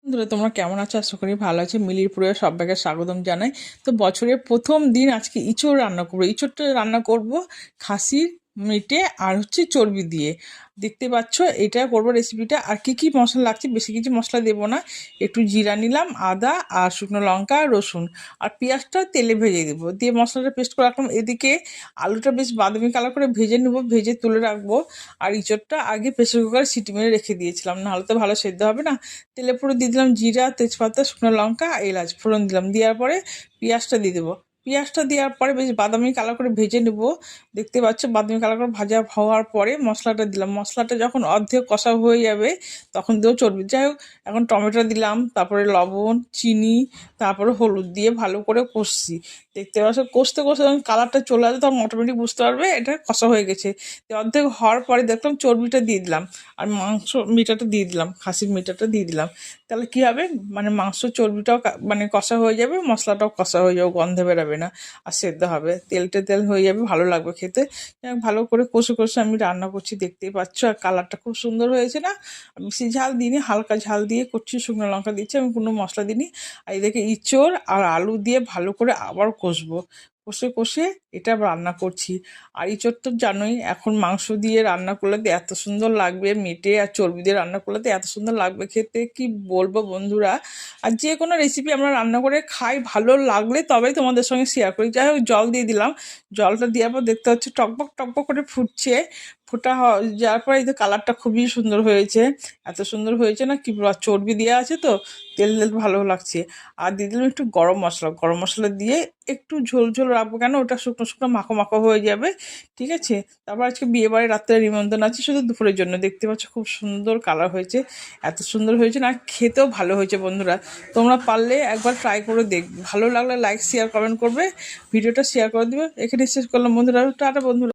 বন্ধুরা তোমরা কেমন আছো? আশা করি ভালো আছে। মিলির পুরে সবাইকে স্বাগতম জানাই। তো বছরের প্রথম দিন আজকে ইঁচড় রান্না করবো। ইঁচড়টা রান্না করব খাসির মিটে আর চর্বি দিয়ে। দেখতে পাচ্ছ এটা করবো রেসিপিটা। আর কি কি মশলা লাগছে, বেশি কিছু মশলা দেবো না। একটু জিরা নিলাম, আদা আর শুকনো লঙ্কা আর রসুন আর পেঁয়াজটা তেলে ভেজে দেবো, দিয়ে মশলাটা পেস্ট করে রাখলাম। এদিকে আলুটা বেশ বাদামি কালার করে ভেজে নেবো, ভেজে তুলে রাখবো। আর ইঁচড়টা আগে প্রেসার কুকারে সিটি মেরে রেখে দিয়েছিলাম, নাহলে তো ভালো সেদ্ধ হবে না। তেলে পুরো দিয়ে দিলাম জিরা, তেজপাতা, শুকনো লঙ্কা, এলাচ ফোড়ন দিলাম। দেওয়ার পরে পেঁয়াজটা দিয়ে দেবো। পেঁয়াজটা দেওয়ার পরে বেশ বাদামি কালার করে ভেজে নেবো। দেখতে পাচ্ছ বাদামি কালার করে ভাজা হওয়ার পরে মশলাটা দিলাম। মশলাটা যখন অর্ধেক কষা হয়ে যাবে তখন দেবো চর্বি। যাই হোক, এখন টমেটো দিলাম, তারপরে লবণ, চিনি, তারপরে হলুদ দিয়ে ভালো করে কষছি। দেখতে পাচ্ছ কষতে কষতে যখন কালারটা চলে আসবে তখন অটোমেটিক বুঝতে পারবে এটা কষা হয়ে গেছে। তো অর্ধেক হওয়ার পরে দেখলাম চর্বিটা দিয়ে দিলাম আর মাংস মিটাটা দিয়ে দিলাম, খাসির মিটাটা দিয়ে দিলাম। তাহলে কি হবে, মানে মাংস চর্বিটাও মানে কষা হয়ে যাবে, মশলাটাও কষা হয়ে যাবে, গন্ধ বেরাবে না আর সেদ্ধ হবে, তেলটা তেল হয়ে যাবে, ভালো লাগবে খেতে। ভালো করে কষে কষে আমি রান্না করছি, দেখতেই পাচ্ছ। আর কালারটা খুব সুন্দর হয়েছে না? বেশি ঝাল দিইনি, হালকা ঝাল দিয়ে করছি, শুকনো লঙ্কা দিচ্ছি, আমি কোনো মশলা দিইনি। আর এদিকে ইঁচড় আর আলু দিয়ে ভালো করে আবার কষবো। কষে কষে এটা রান্না করছি। আর ইঁচড় তো জানোই, এখন মাংস দিয়ে রান্না করলে তো এত সুন্দর লাগবে, মেটে আর চর্বি দিয়ে রান্না করলে তো এত সুন্দর লাগবে খেতে, কি বলবো বন্ধুরা। আর যে কোনো রেসিপি আমরা রান্না করে খাই, ভালো লাগলে তবেই তোমাদের সঙ্গে শেয়ার করি। যাই হোক, জল দিয়ে দিলাম। জলটা দেওয়ার পর দেখতে হচ্ছে টকবক টকবক করে ফুটছে। যাওয়ার পরে এই যে কালারটা খুবই সুন্দর হয়েছে, এত সুন্দর হয়েছে না কি বলবো। আর চর্বি দেওয়া আছে তো, তেল তেল ভালো লাগছে। আর দিয়ে দিলাম একটু গরম মশলা। গরম মশলা দিয়ে একটু ঝোল ঝোল রাখবো, কেন ওটা শুকনো শুকনো মাখো মাখো হয়ে যাবে। ঠিক আছে। তারপর আজকে বিয়ে বাড়ি রাত্রে নিমন্ত্রণ আছে, শুধু দুপুরের জন্য। দেখতে পাচ্ছ খুব সুন্দর কালার হয়েছে, এত সুন্দর হয়েছে না, খেতেও ভালো হয়েছে বন্ধুরা। তোমরা পারলে একবার ট্রাই করে দেখবে, ভালো লাগলে লাইক শেয়ার কমেন্ট করবে, ভিডিওটা শেয়ার করে দিবে। এখানে শেষ করলাম বন্ধুরা, টাটা বন্ধুরা।